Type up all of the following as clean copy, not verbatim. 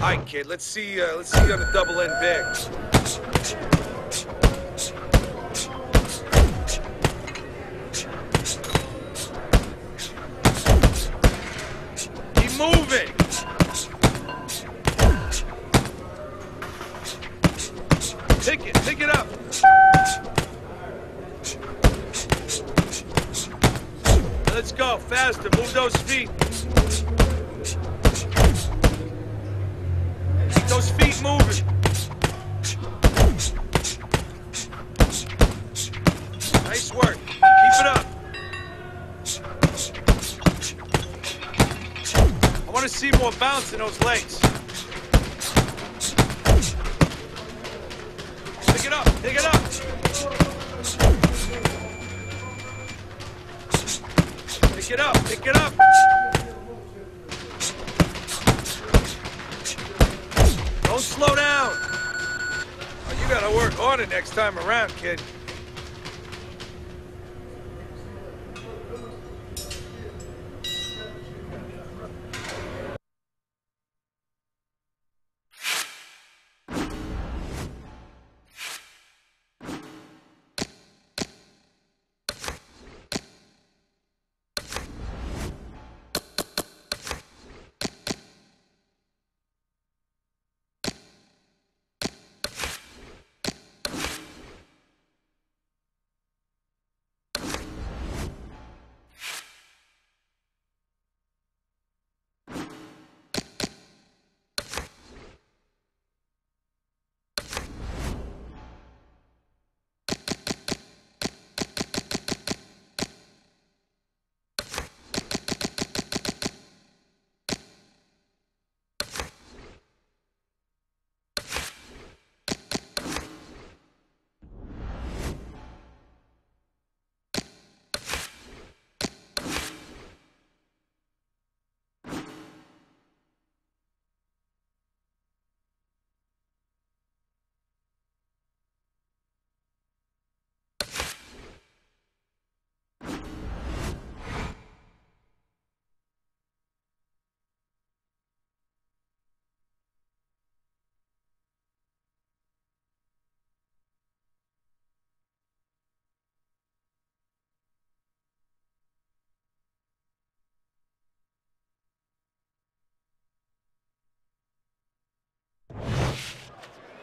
All right, kid. Let's see you on the double end bag. Keep moving. Pick it up. Let's go faster. Move those feet. Keep those feet moving. Nice work. Keep it up. I want to see more bounce in those legs. Pick it up. Pick it up. Pick it up. Pick it up. Don't slow down. Oh, you gotta work harder next time around, kid.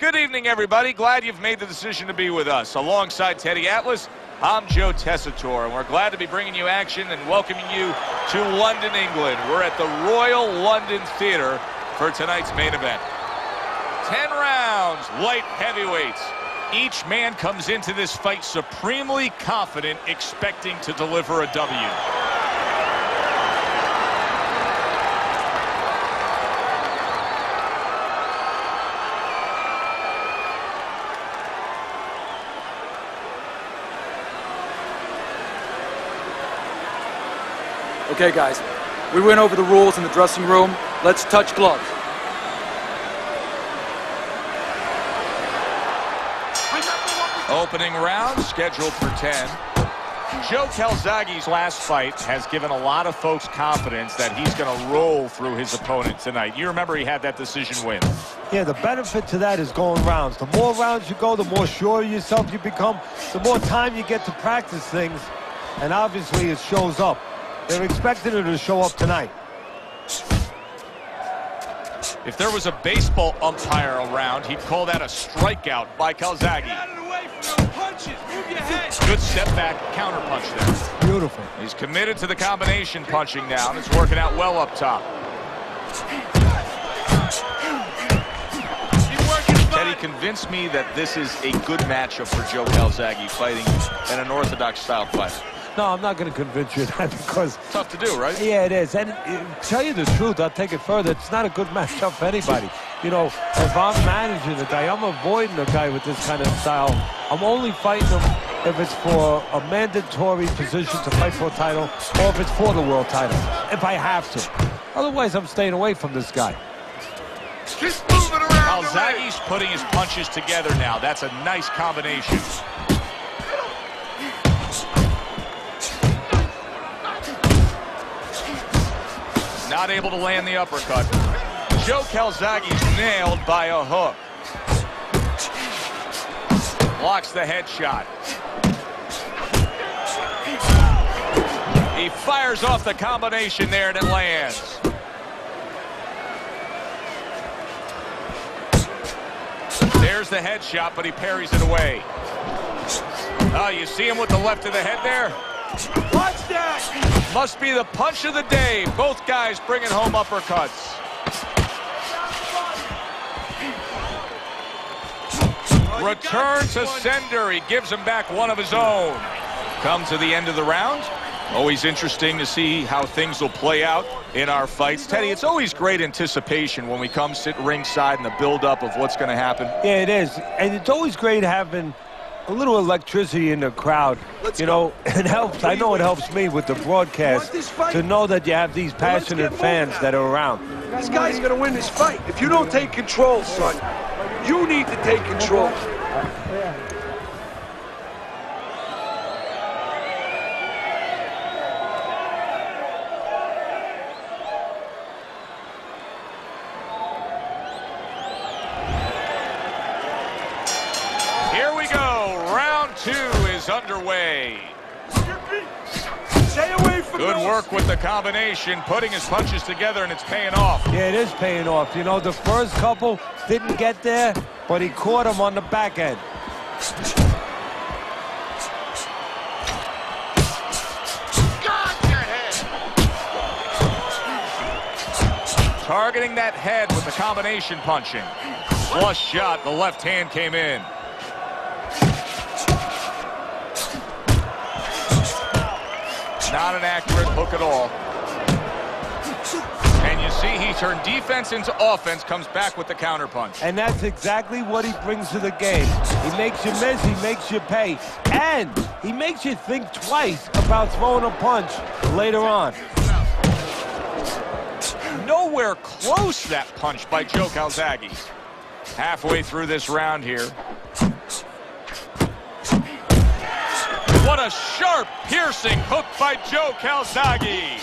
Good evening, everybody. Glad you've made the decision to be with us. Alongside Teddy Atlas, I'm Joe Tessitore, and we're glad to be bringing you action and welcoming you to London, England. We're at the Royal London Theatre for tonight's main event. 10 rounds, light heavyweights. Each man comes into this fight supremely confident, expecting to deliver a W. Okay, guys, we went over the rules in the dressing room. Let's touch gloves. Opening round scheduled for 10. Joe Calzaghe's last fight has given a lot of folks confidence that he's going to roll through his opponent tonight. You remember he had that decision win. Yeah, the benefit to that is going rounds. The more rounds you go, the more sure of yourself you become, the more time you get to practice things, and obviously it shows up. They're expecting it to show up tonight. If there was a baseball umpire around, he'd call that a strikeout by Calzaghe. Get out of the way from those punches. Move your head. Good step back, counter punch there. Beautiful. He's committed to the combination punching now, and it's working out well up top. Teddy convinced me that this is a good matchup for Joe Calzaghe, fighting in an orthodox style fight. No, I'm not going to convince you of that because... Tough to do, right? Yeah, it is. And tell you the truth, I'll take it further. It's not a good matchup for anybody. You know, if I'm managing a guy, I'm avoiding a guy with this kind of style. I'm only fighting him if it's for a mandatory position to fight for a title or if it's for the world title, if I have to. Otherwise, I'm staying away from this guy. Just moving around. Calzaghe's putting his punches together now. That's a nice combination. Not able to land the uppercut. Joe Calzaghe's nailed by a hook. Blocks the headshot. He fires off the combination there, and it lands. There's the headshot, but he parries it away. Oh, you see him with the left of the head there? Watch that! Must be the punch of the day. Both guys bringing home uppercuts. Return to sender. He gives him back one of his own. Come to the end of the round. Always interesting to see how things will play out in our fights. Teddy, it's always great anticipation when we come sit ringside and the build-up of what's going to happen. Yeah, it is. And it's always great having a little electricity in the crowd. You know, it helps. I know it helps me with the broadcast to know that you have these passionate fans that are around. This guy's gonna win this fight. If you don't take control, son, you need to take control. Here we go. Round 2 is underway. Stay away from Good those. work with the combination, putting his punches together, and it's paying off. Yeah, it is paying off. You know, the first couple didn't get there, but he caught him on the back end. Targeting that head with the combination punching. Flush shot, the left hand came in. Not an accurate hook at all. And you see he turned defense into offense, comes back with the counterpunch. And that's exactly what he brings to the game. He makes you miss, he makes you pay, and he makes you think twice about throwing a punch later on. Nowhere close that punch by Joe Calzaghe. Halfway through this round here. What a sharp, piercing hook by Joe Calzaghe.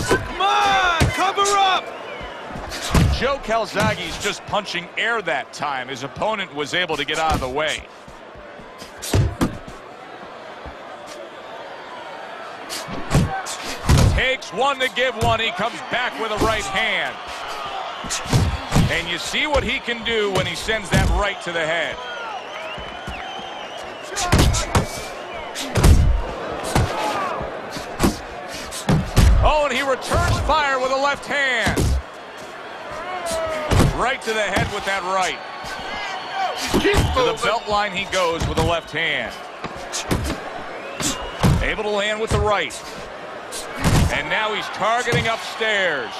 Come on, cover up! Joe Calzaghe's just punching air that time. His opponent was able to get out of the way. Takes one to give one. He comes back with a right hand. And you see what he can do when he sends that right to the head. Oh, and he returns fire with a left hand. Right to the head with that right. To the belt line he goes with a left hand. Able to land with the right. And now he's targeting upstairs.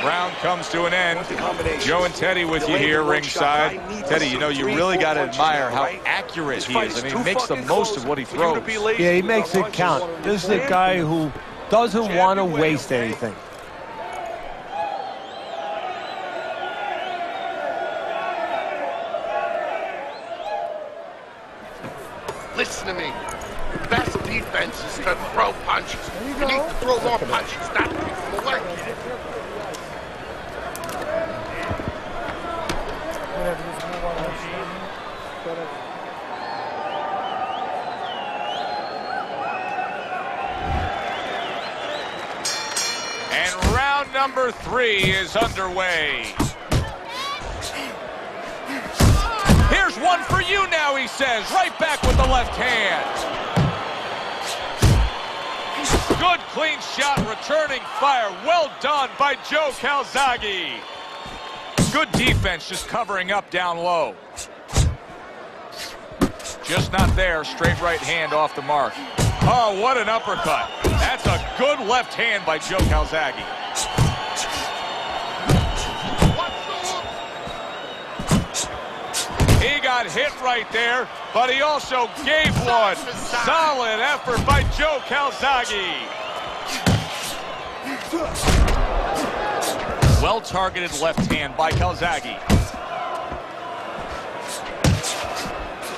Round comes to an end. Joe and Teddy with you here ringside. Teddy, you know, you really got to admire how accurate he is. I mean, he makes the most of what he throws. Yeah, he makes it count. This is a guy who doesn't want to waste anything. Listen to me. The best defense is to throw punches. You need to throw more punches, not from the leg. And round number 3 is underway. Here's one for you now, he says. Right back with the left hand. Good clean shot, returning fire. Well done by Joe Calzaghe. Good defense, just covering up down low. Just not there. Straight right hand off the mark. Oh, what an uppercut. That's a good left hand by Joe Calzaghe. He got hit right there, but he also gave one. Solid effort by Joe Calzaghe. Well-targeted left hand by Calzaghe.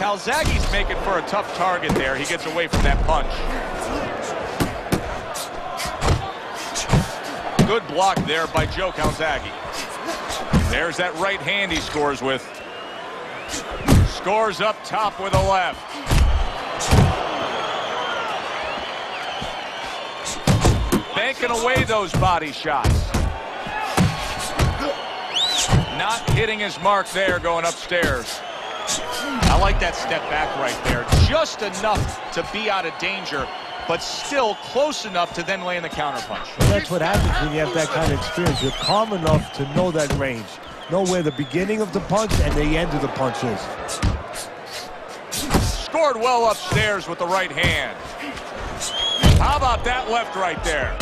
Calzaghe's making for a tough target there. He gets away from that punch. Good block there by Joe Calzaghe. There's that right hand he scores with. Scores up top with a left. Banking away those body shots. Not hitting his mark there going upstairs. I like that step back right there. Just enough to be out of danger, but still close enough to then land the counterpunch. Well, that's what happens when you have that kind of experience. You're calm enough to know that range. Know where the beginning of the punch and the end of the punch is. Scored well upstairs with the right hand. How about that left right there?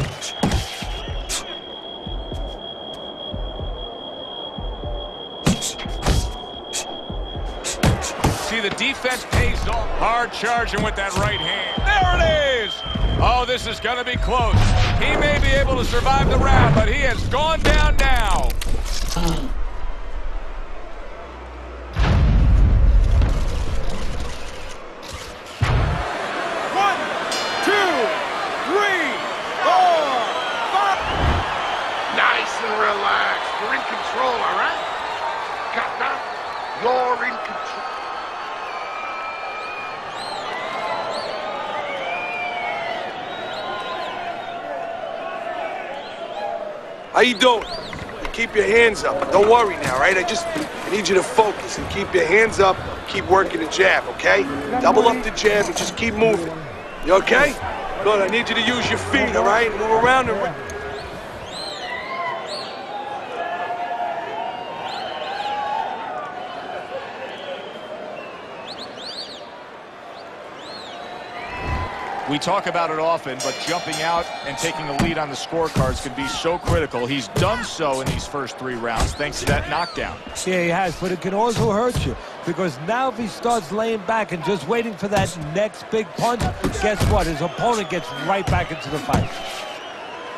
See, the defense pays off. Hard charging with that right hand. There it is! Oh, this is going to be close. He may be able to survive the round, but he has gone down now. 1, 2, 3, 4, 5. Nice and relaxed. You're in control, all right? Got that? You're in control. How you doing? Keep your hands up. Don't worry now, right? I need you to focus and keep your hands up. Keep working the jab, okay? Double up the jab and just keep moving. You okay? Good. I need you to use your feet, all right? Move around and... We talk about it often, but jumping out and taking a lead on the scorecards can be so critical. He's done so in these first 3 rounds thanks to that knockdown. Yeah, he has, but it can also hurt you because now if he starts laying back and just waiting for that next big punch, guess what? His opponent gets right back into the fight.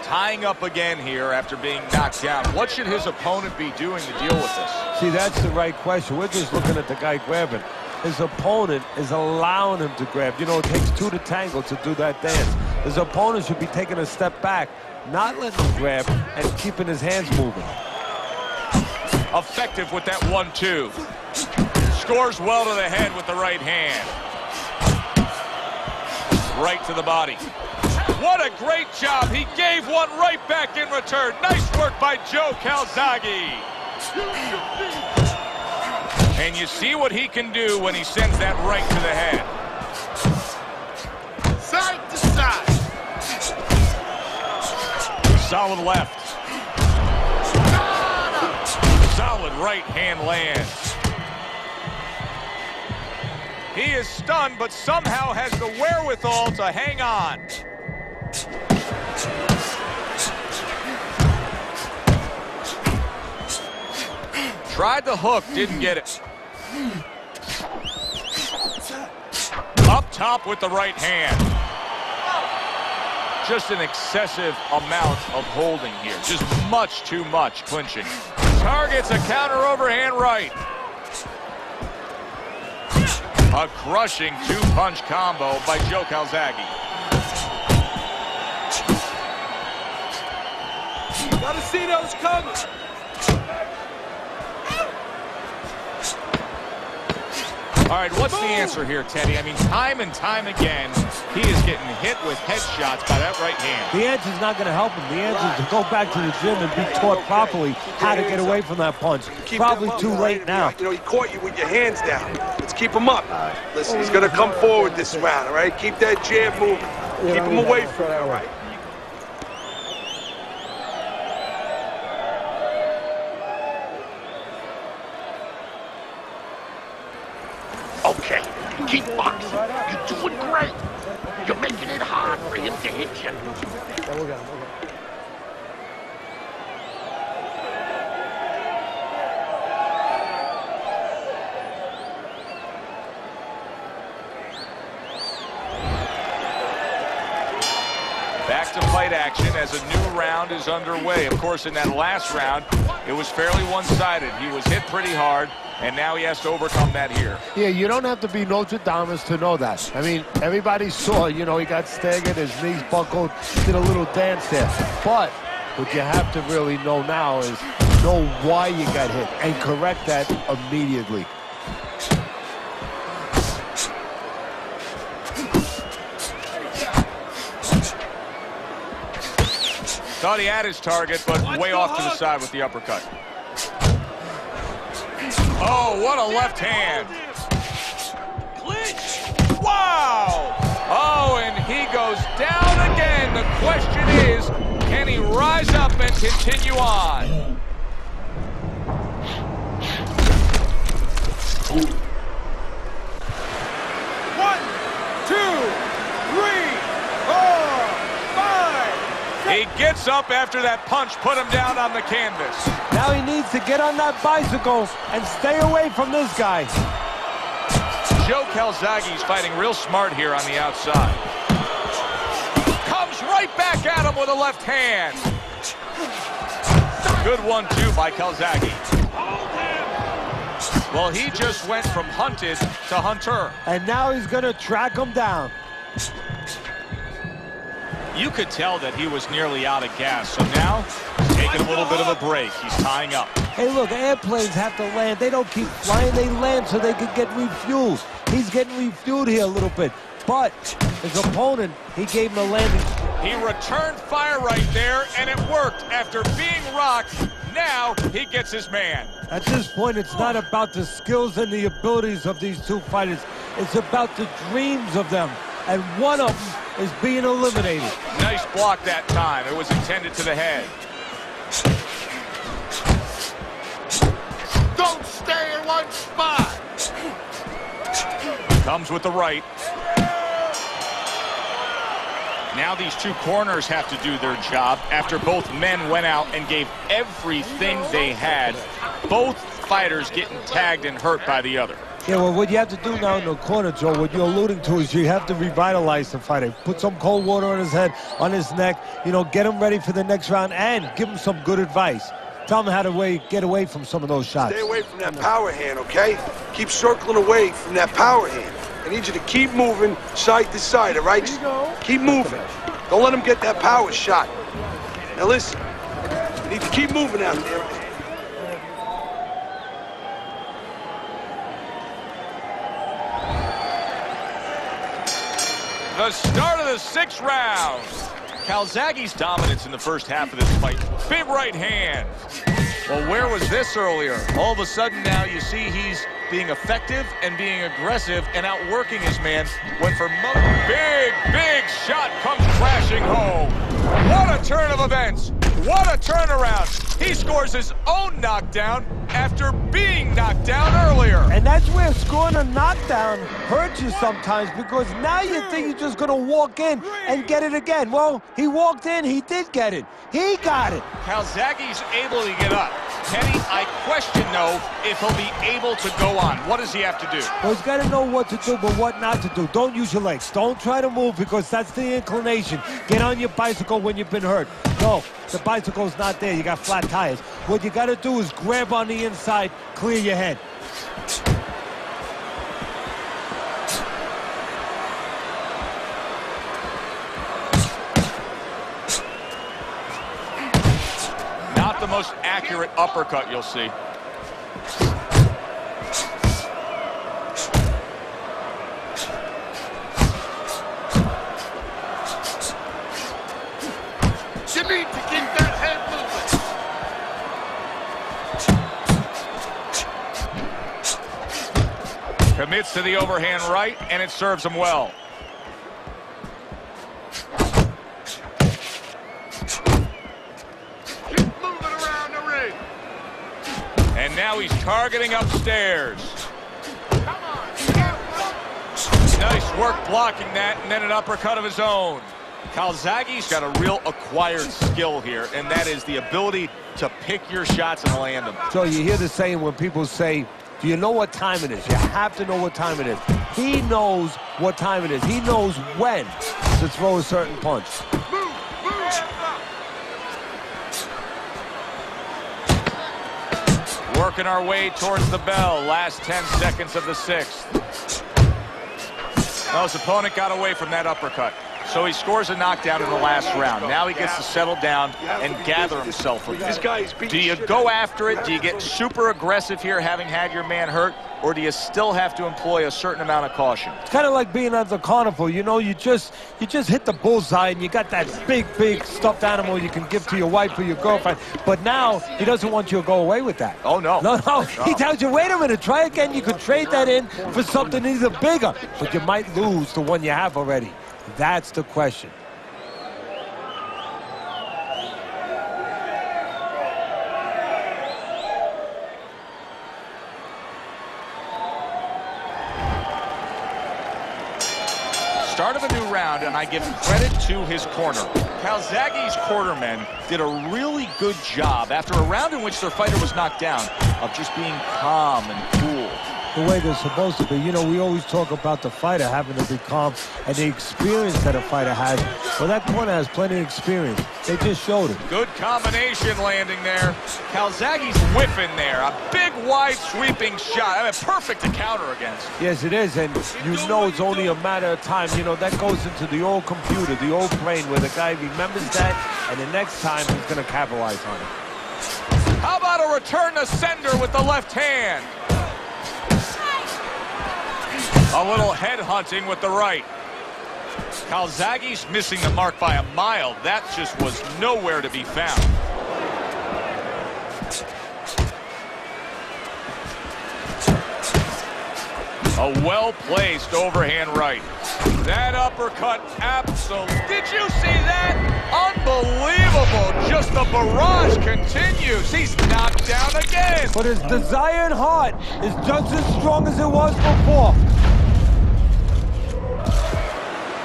Tying up again here after being knocked down. What should his opponent be doing to deal with this? See, that's the right question. We're just looking at the guy grabbing. His opponent is allowing him to grab. You know, it takes 2 to tango to do that dance. His opponent should be taking a step back, not letting him grab, and keeping his hands moving. Effective with that 1-2. Scores well to the head with the right hand. Right to the body. What a great job. He gave one right back in return. Nice work by Joe Calzaghe. And you see what he can do when he sends that right to the head. Side to side. Solid left. Solid right hand lands. He is stunned, but somehow has the wherewithal to hang on. Tried the hook, didn't get it. Up top with the right hand. Just an excessive amount of holding here. Just much too much clinching. Targets a counter overhand right. A crushing 2-punch combo by Joe Calzaghe. Gotta see those coming. All right, what's the answer here, Teddy? I mean, time and time again, he is getting hit with headshots by that right hand. The answer is not going to help him. The answer is to go back to the gym and be taught properly how to get away from that punch. Probably too late now. You know, he caught you with your hands down. Let's keep him up. Listen, he's going to come forward this round, all right? Keep that jab moving. Keep him away from you, all right? Okay, keep boxing. You're doing great. You're making it hard for him to hit you. Back to fight action as a new round is underway. Of course, in that last round, it was fairly one-sided. He was hit pretty hard, and now he has to overcome that here. Yeah, you don't have to be Nostradamus to know that. I mean, everybody saw, you know, he got staggered, his knees buckled, did a little dance there. But what you have to really know now is know why you got hit and correct that immediately. Thought he had his target, but way off to the side with the uppercut. Oh, what a left hand. Wow! Oh, and he goes down again. The question is, can he rise up and continue on? One, two, three, 4, 5. He gets up after that punch put him down on the canvas. Now he needs to get on that bicycle and stay away from this guy. Joe Calzaghe's fighting real smart here on the outside. Comes right back at him with a left hand. Good 1-2 by Calzaghe. Well, he just went from hunted to hunter. And now he's going to track him down. You could tell that he was nearly out of gas, so now he's taking a little bit of a break. He's tying up. Hey, look, airplanes have to land. They don't keep flying. They land so they can get refueled. He's getting refueled here a little bit. But his opponent, he gave him a landing. He returned fire right there, and it worked. After being rocked, now he gets his man. At this point, it's not about the skills and the abilities of these two fighters. It's about the dreams of them. And one of them is being eliminated. Nice block that time. It was intended to the head. Don't stay in one spot. Comes with the right. Now these two corners have to do their job after both men went out and gave everything they had. Both fighters getting tagged and hurt by the other. Yeah, well, what you have to do now in the corner, Joe, what you're alluding to is you have to revitalize the fighter. Put some cold water on his head, on his neck, you know, get him ready for the next round and give him some good advice. Tell him how to get away from some of those shots. Stay away from that power hand, okay? Keep circling away from that power hand. I need you to keep moving side to side, all right? Keep moving. Don't let him get that power shot. Now listen, you need to keep moving out there. The start of the 6th round. Calzaghe's dominance in the first half of this fight. Big right hand. Well, where was this earlier? All of a sudden now you see he's being effective and being aggressive and outworking his man. Went for big shot comes crashing home. What a turn of events. What a turnaround. He scores his own knockdown after being knocked down earlier. And that's where scoring a knockdown hurts you sometimes, because now you think you're just going to walk in and get it again. Well, he walked in, he did get it. He got it. Calzaghe's able to get up. Teddy, I question, though, if he'll be able to go on. What does he have to do? Well, he's got to know what to do, but what not to do. Don't use your legs. Don't try to move, because that's the inclination. Get on your bicycle when you've been hurt. No, the bicycle's not there. You got flat tires. What you got to do is grab on the inside, clear your head. Not the most accurate uppercut you'll see. You need to keep that head moving. Commits to the overhand right, and it serves him well. And now he's targeting upstairs. Nice work blocking that, and then an uppercut of his own. Calzaghe's got a real acquired skill here, and that is the ability to pick your shots and land them. So you hear the saying when people say, do you know what time it is? You have to know what time it is. He knows what time it is. He knows when to throw a certain punch. Working our way towards the bell. Last 10 seconds of the 6th. Well, his opponent got away from that uppercut. So he scores a knockdown in the last round. Now he gets to settle down and gather himself a bit. Do you go after it? Do you get super aggressive here, having had your man hurt? Or do you still have to employ a certain amount of caution? It's kind of like being at the carnival. You know, you just hit the bullseye, and you got that big stuffed animal you can give to your wife or your girlfriend. But now he doesn't want you to go away with that. Oh, no. No. He tells you, wait a minute, try again. You could trade that in for something either bigger. But you might lose the one you have already. That's the question. Start of a new round, and I give credit to his corner. Calzaghe's cornermen did a really good job after a round in which their fighter was knocked down of just being calm and cool. The way they're supposed to be. You know, we always talk about the fighter having to be calm and the experience that a fighter has. Well, that corner has plenty of experience. They just showed it. Good combination landing there. Calzaghe's whiffing there. A big, wide, sweeping shot. I mean, perfect to counter against. Yes, it is, and you know it's only a matter of time. You know, that goes into the old computer, the old brain, where the guy remembers that, and the next time he's going to capitalize on it. How about a return to sender with the left hand? A little head hunting with the right. Calzaghe's missing the mark by a mile. That just was nowhere to be found. A well-placed overhand right. That uppercut, absolutely. Did you see that? Unbelievable. Just the barrage continues. He's knocked down again. But his desire and heart is just as strong as it was before.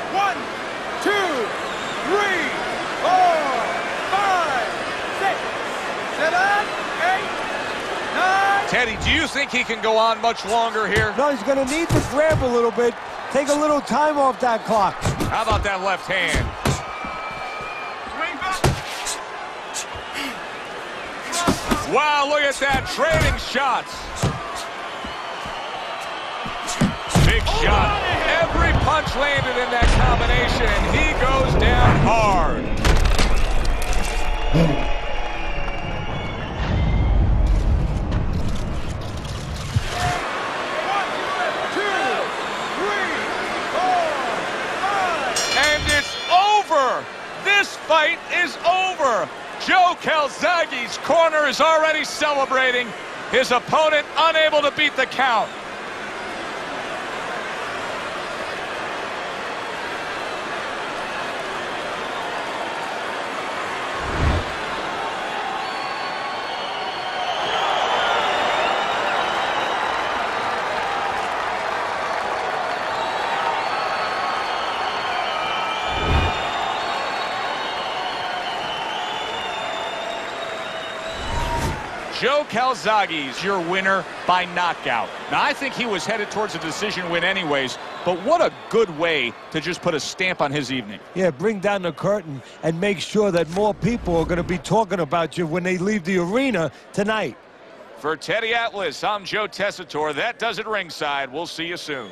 1, 2, 3, 4, 5, 6, 7, 8, 9. Teddy, do you think he can go on much longer here? No, he's going to need to grab a little bit, take a little time off that clock. How about that left hand? Wow, look at that, trading shots. Big shot. Every punch landed in that combination, and he goes down hard. And it's over. This fight is over. Joe Calzaghe's corner is already celebrating. His opponent unable to beat the count. Joe Calzaghe's your winner by knockout. Now, I think he was headed towards a decision win anyways, but what a good way to just put a stamp on his evening. Yeah, bring down the curtain and make sure that more people are going to be talking about you when they leave the arena tonight. For Teddy Atlas, I'm Joe Tessitore. That does it ringside. We'll see you soon.